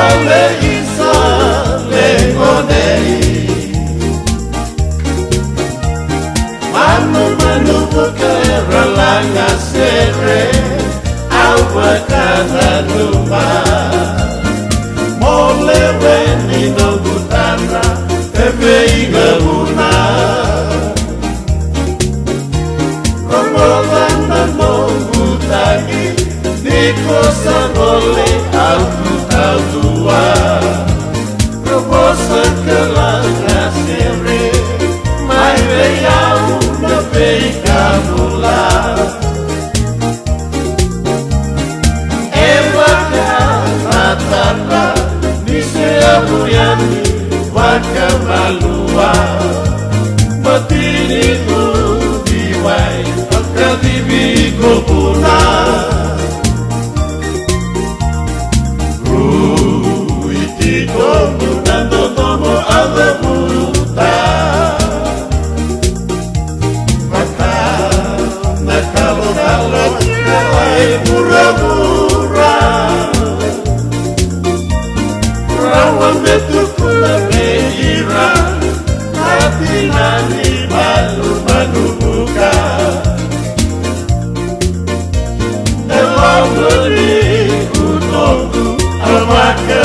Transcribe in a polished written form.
Ole isa lengonei Manu bukera langa sere Awa kada numa Mole weni no gutara Ebe iga una Romolanda no gutagi Niko sabole Autua Proposta que langa sere Mai veia una veiga mula Muriani wakamalua Matini kudiwai Akadibi kopuna Ruiti tomu nando tomo adamuta Mata nakalo nalo Kawai mura-mura Rawan betukula meira Hati nani malu buka Ewa beli unoku Almaka